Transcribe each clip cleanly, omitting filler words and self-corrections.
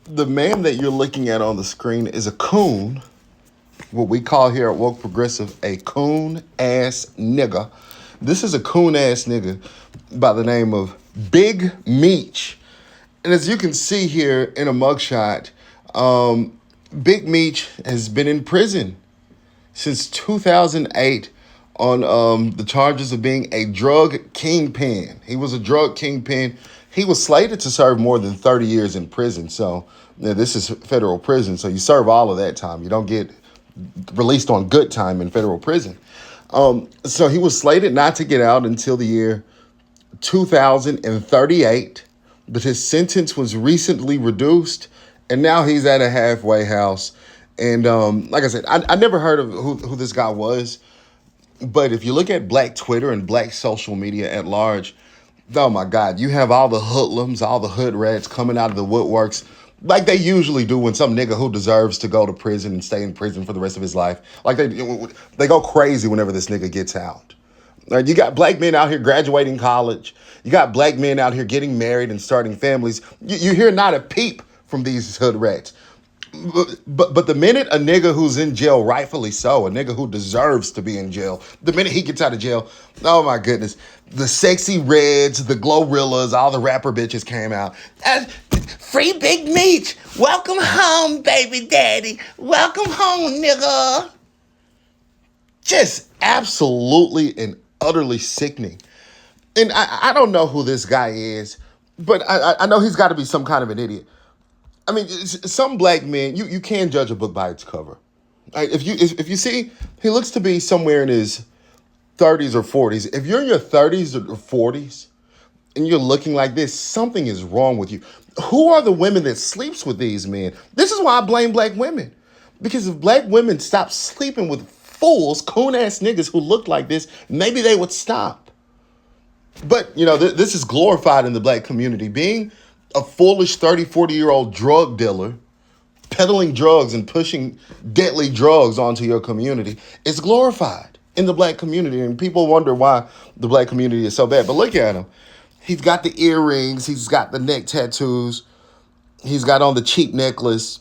The man that you're looking at on the screen is a coon, what we call here at Woke Progressive a coon ass nigga. This is a coon ass nigga by the name of Big Meech. And as you can see here in a mugshot, Big Meech has been in prison since 2008 on the charges of being a drug kingpin. He was a drug kingpin. He was slated to serve more than 30 years in prison. So this is federal prison. So you serve all of that time. You don't get released on good time in federal prison. So he was slated not to get out until the year 2038, but his sentence was recently reduced, and now he's at a halfway house. And like I said, I never heard of who this guy was, but if you look at Black Twitter and Black social media at large, oh my God, you have all the hoodlums, all the hood rats coming out of the woodworks like they usually do when some nigga who deserves to go to prison and stay in prison for the rest of his life, like they go crazy whenever this nigga gets out. You got black men out here graduating college. You got black men out here getting married and starting families. You hear not a peep from these hood rats. But the minute a nigga who's in jail, rightfully so, a nigga who deserves to be in jail, the minute he gets out of jail, oh my goodness, the sexy reds, the glorrillas, all the rapper bitches came out. Free Big Meech. Welcome home, baby daddy. Welcome home, nigga. Just absolutely and utterly sickening. And I don't know who this guy is, but I know he's got to be some kind of an idiot. I mean, some black men, you can judge a book by its cover. Right? If you see, he looks to be somewhere in his 30s or 40s. If you're in your 30s or 40s and you're looking like this, something is wrong with you. Who are the women that sleeps with these men? This is why I blame black women. Because if black women stopped sleeping with fools, coon-ass niggas who looked like this, maybe they would stop. But, this is glorified in the black community. Being a foolish 30, 40-year-old drug dealer, peddling drugs and pushing deadly drugs onto your community is glorified in the black community. And people wonder why the black community is so bad. But look at him. He's got the earrings. He's got the neck tattoos. He's got on the cheap necklace,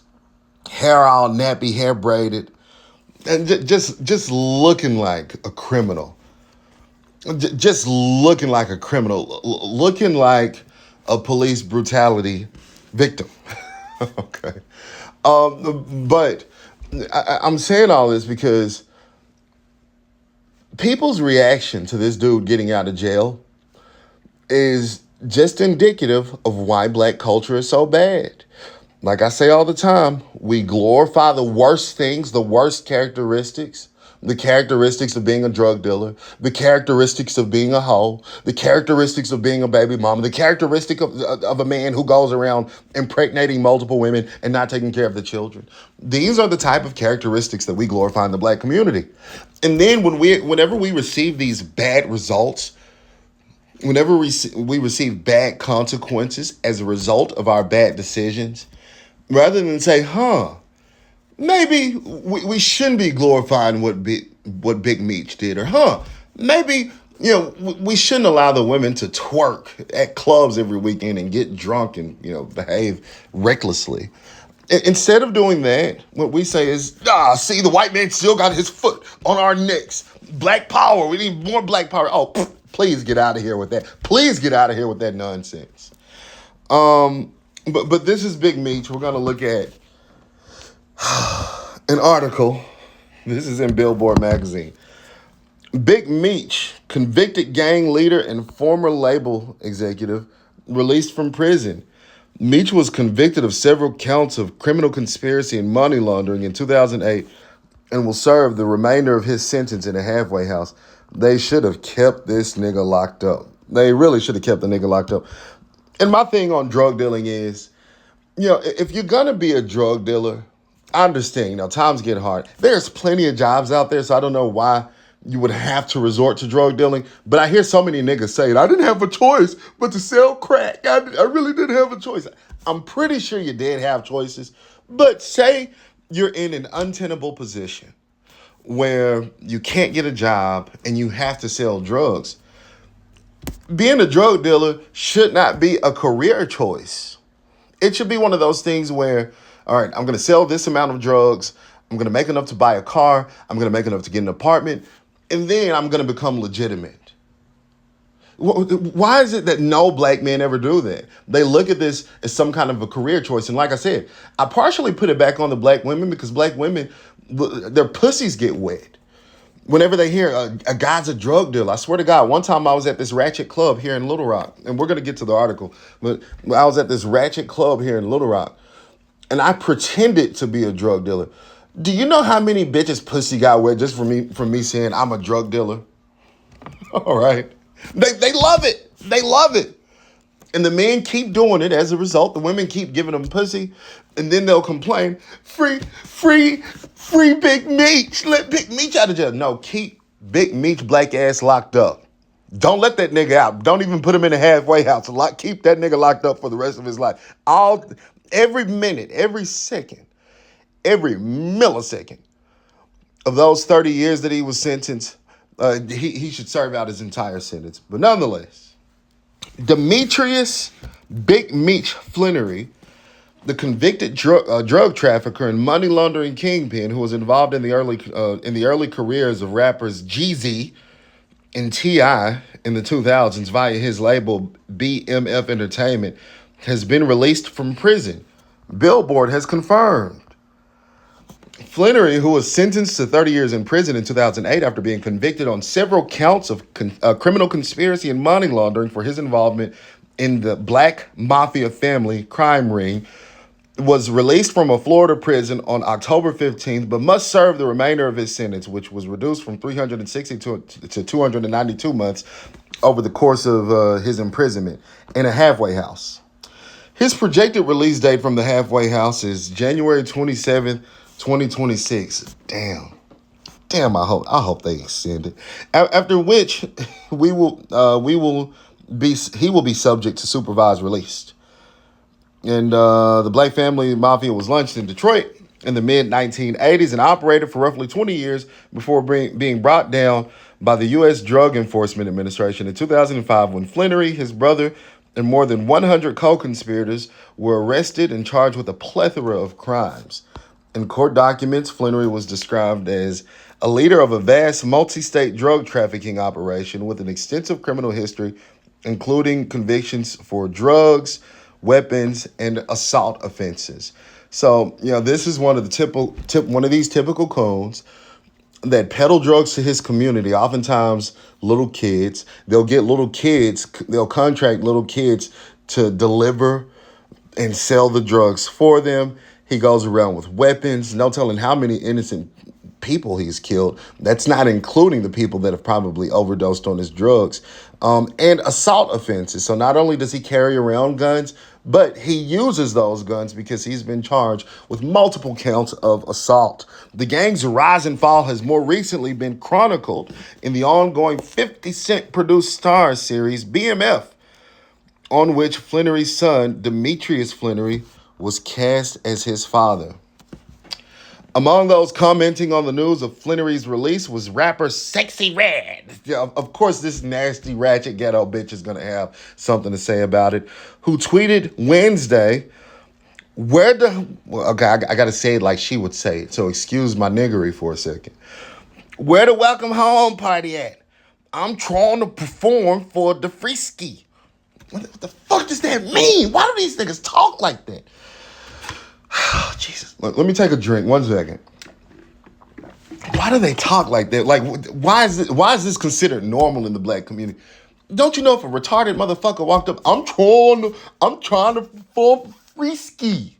hair all nappy, hair braided. And just looking like a criminal. Just looking like a criminal. Looking like a police brutality victim. Okay. But I'm saying all this because people's reaction to this dude getting out of jail is just indicative of why black culture is so bad. Like I say all the time, we glorify the worst things, the worst characteristics, the characteristics of being a drug dealer, the characteristics of being a hoe, the characteristics of being a baby mama, the characteristic of a man who goes around impregnating multiple women and not taking care of the children. These are the type of characteristics that we glorify in the black community. And then whenever we receive these bad results, whenever we receive bad consequences as a result of our bad decisions, rather than say, maybe we shouldn't be glorifying what Big Meech did, or maybe we shouldn't allow the women to twerk at clubs every weekend and get drunk and behave recklessly. Instead of doing that, what we say is, see, the white man still got his foot on our necks. Black power, we need more black power. Oh, please get out of here with that. Please get out of here with that nonsense. But this is Big Meech. We're gonna look at an article. This is in Billboard magazine. Big Meech, convicted gang leader and former label executive, released from prison. Meech was convicted of several counts of criminal conspiracy and money laundering in 2008 and will serve the remainder of his sentence in a halfway house. They should have kept this nigga locked up. They really should have kept the nigga locked up. And my thing on drug dealing is, if you're going to be a drug dealer, I understand, times get hard. There's plenty of jobs out there, so I don't know why you would have to resort to drug dealing. But I hear so many niggas say, I didn't have a choice but to sell crack. I really didn't have a choice. I'm pretty sure you did have choices. But say you're in an untenable position where you can't get a job and you have to sell drugs. Being a drug dealer should not be a career choice. It should be one of those things where, all right, I'm going to sell this amount of drugs. I'm going to make enough to buy a car. I'm going to make enough to get an apartment. And then I'm going to become legitimate. Why is it that no black men ever do that? They look at this as some kind of a career choice. And like I said, I partially put it back on the black women because black women, their pussies get wet. Whenever they hear a guy's a drug dealer, I swear to God, one time I was at this ratchet club here in Little Rock, and we're going to get to the article, but I was at this ratchet club here in Little Rock, and I pretended to be a drug dealer. Do you know how many bitches pussy got wet just from me saying I'm a drug dealer? All right. They love it. They love it. And the men keep doing it as a result. The women keep giving them pussy. And then they'll complain, free Big Meech. Let Big Meech out of jail. No, keep Big Meech black ass locked up. Don't let that nigga out. Don't even put him in a halfway house. Keep that nigga locked up for the rest of his life. Every minute, every second, every millisecond of those 30 years that he was sentenced, he should serve out his entire sentence. But nonetheless, Demetrius Big Meech Flannery, the convicted drug trafficker and money laundering kingpin who was involved in the early careers of rappers Jeezy and T.I. in the 2000s via his label BMF Entertainment, has been released from prison. Billboard has confirmed. Flannery, who was sentenced to 30 years in prison in 2008 after being convicted on several counts of criminal conspiracy and money laundering for his involvement in the Black Mafia family crime ring, was released from a Florida prison on October 15th, but must serve the remainder of his sentence, which was reduced from 360 to 292 months over the course of his imprisonment in a halfway house. His projected release date from the halfway house is January 27th, 2026. Damn, I hope they extend it. After which he will be subject to supervised release. And the Black Family Mafia was launched in Detroit in the mid-1980s and operated for roughly 20 years before being brought down by the U.S. Drug Enforcement Administration in 2005 when Flannery, his brother, and more than 100 co-conspirators were arrested and charged with a plethora of crimes. In court documents, Flannery was described as a leader of a vast multi-state drug trafficking operation with an extensive criminal history, including convictions for drugs, weapons, and assault offenses. So, this is one of these typical coons that peddle drugs to his community, oftentimes little kids. They'll contract little kids to deliver and sell the drugs for them. He goes around with weapons, no telling how many innocent people he's killed. That's not including the people that have probably overdosed on his drugs. And assault offenses. So not only does he carry around guns, but he uses those guns because he's been charged with multiple counts of assault. The gang's rise and fall has more recently been chronicled in the ongoing 50 Cent produced Stars series, BMF, on which Flannery's son, Demetrius Flannery, was cast as his father. Among those commenting on the news of Flannery's release was rapper Sexy Red. Yeah, of course, this nasty, ratchet, ghetto bitch is going to have something to say about it, who tweeted Wednesday, I got to say it like she would say it, so excuse my niggery for a second. Where the welcome home party at? I'm trying to perform for the Frisky. What the fuck does that mean? Why do these niggas talk like that? Oh, Jesus. Let me take a drink. 1 second. Why do they talk like that? Like, why is this considered normal in the black community? Don't you know if a retarded motherfucker walked up, I'm trying to perform Frisky.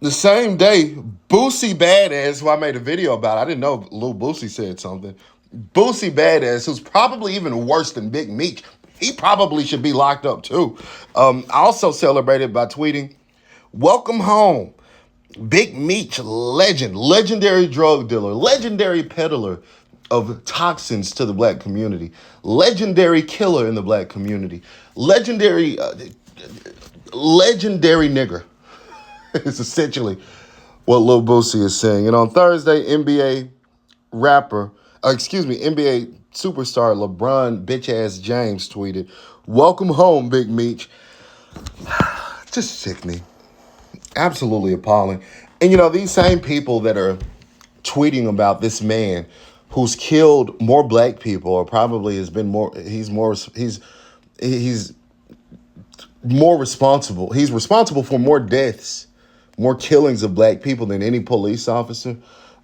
The same day, Boosie Badass, who I made a video about, I didn't know Lil Boosie said something. Boosie Badass, who's probably even worse than Big Meech, he probably should be locked up too. Also celebrated by tweeting, welcome home, Big Meech, legendary drug dealer, legendary peddler of toxins to the black community, legendary killer in the black community, legendary nigger is essentially what Lil Boosie is saying. And on Thursday, NBA superstar LeBron bitch-ass James tweeted, welcome home, Big Meech. Just sickening. Absolutely appalling. And you know, these same people that are tweeting about this man who's killed more black people, or probably has been more, he's more responsible. He's responsible for more deaths, more killings of black people than any police officer.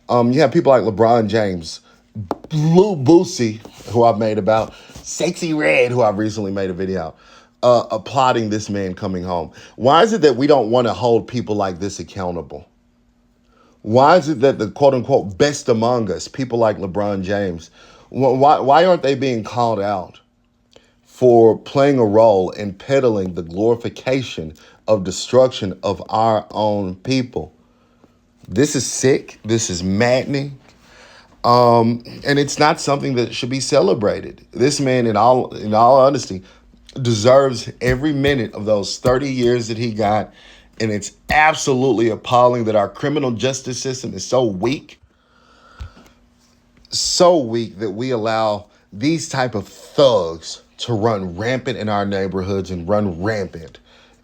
You have people like LeBron James, Lou Boosie, who I've made about, Sexy Red, who I've recently made a video, applauding this man coming home. Why is it that we don't want to hold people like this accountable? Why is it that the quote unquote best among us, people like LeBron James, why aren't they being called out for playing a role in peddling the glorification of destruction of our own people? This is sick. This is maddening. And it's not something that should be celebrated. This man, in all honesty, deserves every minute of those 30 years that he got. And it's absolutely appalling that our criminal justice system is so weak that we allow these type of thugs to run rampant in our neighborhoods and run rampant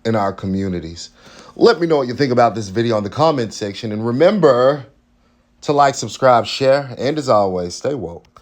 in our communities. Let me know what you think about this video in the comment section. And remember to like, subscribe, share, and as always, stay woke.